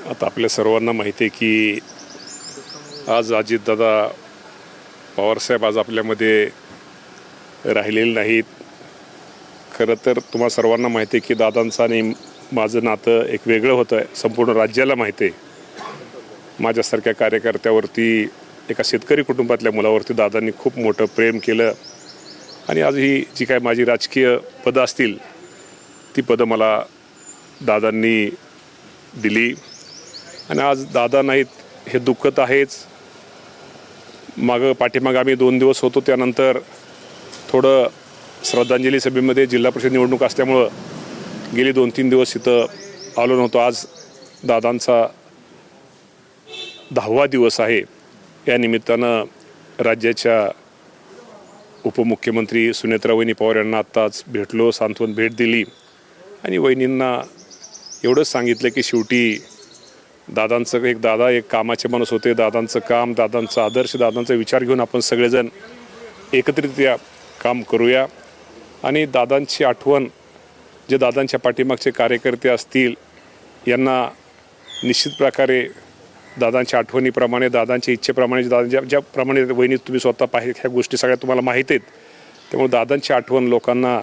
आता आपल्या सर्वांना माहिती आहे की आज अजितदादा पवारसाहेब आज आपल्यामध्ये राहिलेले नाहीत. खरं तर तुम्हा सर्वांना माहिती आहे की दादांचं आणि माझं नातं एक वेगळं होतं आहे. संपूर्ण राज्याला माहिती आहे. माझ्यासारख्या कार्यकर्त्यावरती, एका शेतकरी कुटुंबातल्या मुलावरती दादांनी खूप मोठं प्रेम केलं आणि आज ही जी काय माझी राजकीय पदं असतील ती पदं मला दादांनी दिली आणि आज दादा नाहीत हे दुःख तर आहेच. पाठीमागं आम्ही 2 दिवस होतो, त्यानंतर थोडं श्रद्धांजली सभेमध्ये जिल्हा परिषद निवडणूक असल्यामुळं गेली 2-3 दिवस इथं आलो नव्हतो. आज दादांचा 10वा दिवस आहे. या निमित्तानं राज्याच्या उपमुख्यमंत्री सुनेत्रा वहिनी पवार यांना आत्ताच भेटलो, सांत्वन भेट दिली आणि वहिनींना एवढंच सांगितलं की शेवटी दादांचं दादा एक कामाचे माणूस होते. दादांचं काम, दादांचा आदर्श, दादांचा विचार घेऊन आपण सगळेजण एकत्रितरित्या काम करूया आणि दादांची आठवण, जे दादांच्या पाठीमागचे कार्यकर्ते असतील यांना निश्चित प्रकारे दादांच्या आठवणीप्रमाणे, दादांच्या इच्छेप्रमाणे, ज्याप्रमाणे वहिनी तुम्ही स्वतः पाहिजे ह्या गोष्टी सगळ्या तुम्हाला माहीत आहेत. त्यामुळे दादांची आठवण लोकांना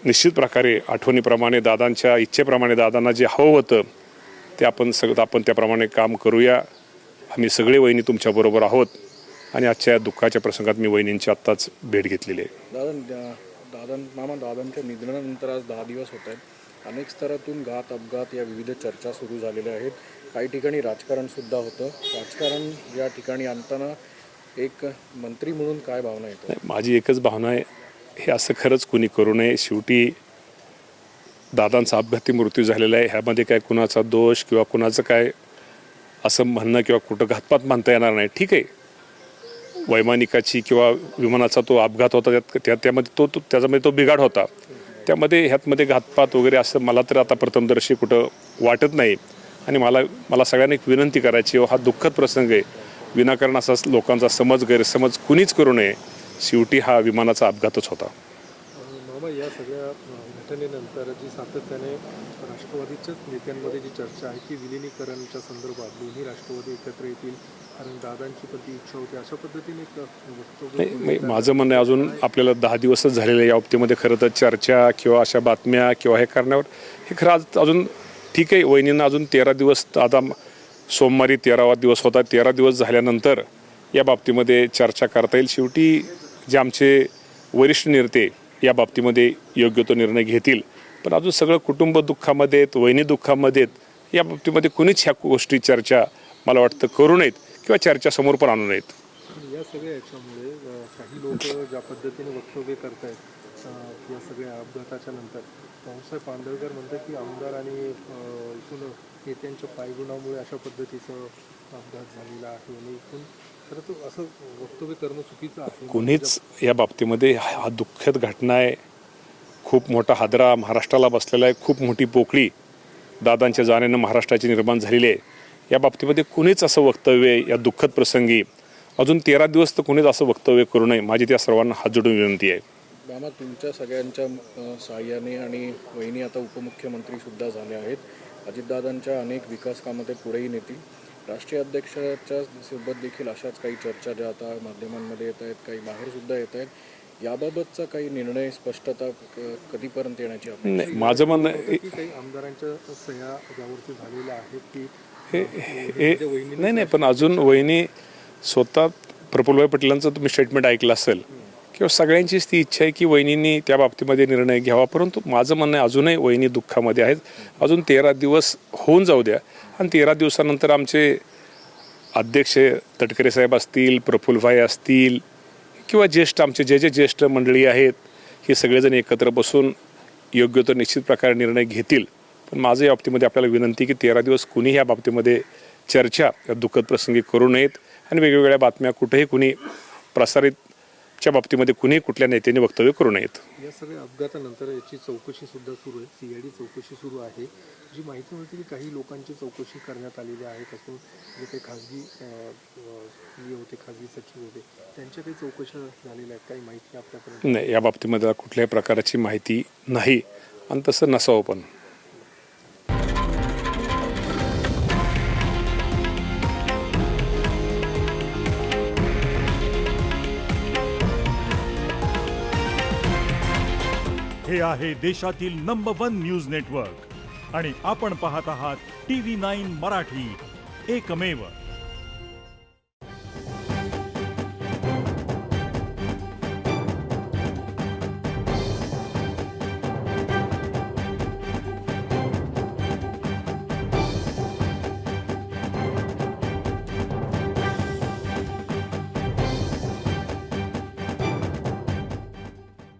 निश्चित प्रकारे आठवणीप्रमाणे, दादांच्या इच्छेप्रमाणे, दादांना जे हवं होतं ते आपण त्याप्रमाणे काम करूया. आम्ही सगळे वहिनी तुमच्याबरोबर आहोत आणि आजच्या दुःखाच्या प्रसंगात मी वहिनींची आत्ताच भेट घेतलेली आहे. दादांच्या निधनानंतर आज 10 दिवस होत आहेत. अनेक स्तरातून घात अपघात या विविध चर्चा सुरू झालेल्या आहेत. काही ठिकाणी राजकारणसुद्धा होतं. राजकारण या ठिकाणी आणताना एक मंत्री म्हणून काय भावना येतात? माझी एकच भावना आहे, हे असं खरंच कुणी करू नये. शेवटी दादांचा अपघाती मृत्यू झालेला आहे. ह्यामध्ये काय कुणाचा दोष किंवा कुणाचं काय असं म्हणणं किंवा कुठं घातपात मानता येणार नाही. ठीक आहे, वैमानिकाची किंवा विमानाचा तो अपघात होता, त्यामध्ये त्याच्यामध्ये तो बिघाड होता. ह्यातमध्ये घातपात वगैरे असं मला तर आता प्रथमदर्शी कुठं वाटत नाही. आणि मला सगळ्यांनी एक विनंती करायची, हा दुःखद प्रसंग आहे. विनाकारण असा लोकांचा गैरसमज कुणीच करू नये. शेवटी हा विमानाचा अपघातच होता. मामा, या सगळ्या घटनेनंतर जी सातत्याने राष्ट्रवादीच्याच नेत्यांमध्ये जी चर्चा आहे की विलिनीकरणच्या संदर्भात दोन्ही राष्ट्रवादी एकत्र येतील, कारण दादांची पण ती इच्छा होती, अशा पद्धतीने नाही, माझं म्हणणं अजून आपल्याला 10 दिवसच झालेले या बाबतीमध्ये खरं तर चर्चा किंवा अशा बातम्या किंवा हे करण्यावर हे खरं अजून ठीक आहे. वहिनींना अजून 13 दिवस, आता सोमवारी 13वा दिवस होता, 13 दिवस झाल्यानंतर या बाबतीमध्ये चर्चा करता येईल. शेवटी जे आमचे वरिष्ठ नेते या बाबतीमध्ये योग्य तो निर्णय घेतील. पण अजून सगळं कुटुंब दुःखामध्ये आहेत, वहिनी दुःखामध्ये आहेत. या बाबतीमध्ये कुणीच ह्या गोष्टी चर्चा मला वाटतं करू नयेत किंवा चर्चा समोर पण आणू नयेत. या सगळ्या याच्यामुळे काही लोक ज्या पद्धतीने वक्तव्य करत आहेत या सगळ्या अपघाताच्या नंतर, भाऊसाहेब पांडवकर म्हणतात की आमदार आणि इथून नेत्यांच्या पायगुणामुळे अशा पद्धतीचं अपघात झालेला आहे आणि इथून खरं तर असं वक्तव्य करणं चुकीचं आहे. कुणीच या बाबतीमध्ये, हा दुःखद घटना आहे. खूप मोठा हादरा महाराष्ट्राला बसलेला आहे. खूप मोठी पोकळी दादांच्या जाण्यानं महाराष्ट्राची निर्माण झालेली आहे. या बाबतीमध्ये कुणीच असं वक्तव्य या दुःखद प्रसंगी अजून 13 दिवस तर कुणीच असं वक्तव्य करू नये. माझी त्या सर्वांना हात जोडून विनंती आहे. मामा, तुमच्या सगळ्यांच्या सहाय्याने आणि वहिनी आता उपमुख्यमंत्रीसुद्धा झाल्या आहेत. अजितदादांच्या अनेक विकास कामं ते पुढेही नेतील. राष्ट्रीय अध्यक्षाच्या सोबत देखील अशाच काही चर्चा ज्या आता माध्यमांमध्ये येत आहेत, काही बाहेरसुद्धा येत आहेत. याबाबतचा काही निर्णय, स्पष्टता कधीपर्यंत येण्याची अपेक्षा? नाही, माझं म्हणणं की काही आमदारांच्या सह्या ज्यावरती झालेल्या आहेत की नाही, पण अजून वहिनी स्वतः प्रफुल्लभाई पटेलांचं तुम्ही स्टेटमेंट ऐकलं असेल किंवा सगळ्यांचीच ती इच्छा आहे की वहिनींनी त्या बाबतीमध्ये निर्णय घ्यावा. परंतु माझं म्हणणं आहे, अजूनही वहिनी दुःखामध्ये आहेत. अजून 13 दिवस होऊन जाऊ द्या आणि 13 दिवसानंतर आमचे अध्यक्ष तटकरे साहेब असतील, प्रफुल्लभाई असतील किंवा आमचे जे ज्येष्ठ मंडळी आहेत, हे सगळेजण एकत्र बसून योग्य तो निश्चित प्रकारे निर्णय घेतील. पण माझं या बाबतीमध्ये आपल्याला विनंती की 13 दिवस कुणीही या बाबतीमध्ये चर्चा या दुःखद प्रसंगी करू नयेत आणि वेगवेगळ्या बातम्या कुठेही कुणी प्रसारितच्या बाबतीमध्ये कुणीही कुठल्या नेत्याने वक्तव्य करू नयेत. या सगळ्या अपघातानंतर याची चौकशी सुद्धा सुरू आहे. CID चौकशी सुरू आहे. जी माहिती मिळते की काही लोकांची चौकशी करण्यात आलेली आहे. असून जे काही खाजगी होते, खाजगी सचिव होते, त्यांच्या काही चौकशा झालेल्या आहेत. काही माहिती आपल्याकडे नाही, या बाबतीमध्ये कुठल्याही प्रकारची माहिती नाही आणि तसं नसावं पण. हे आहे देशातील नंबर 1 न्यूज नेटवर्क आणि आपण पाहत आहात TV9 मराठी, एकमेव.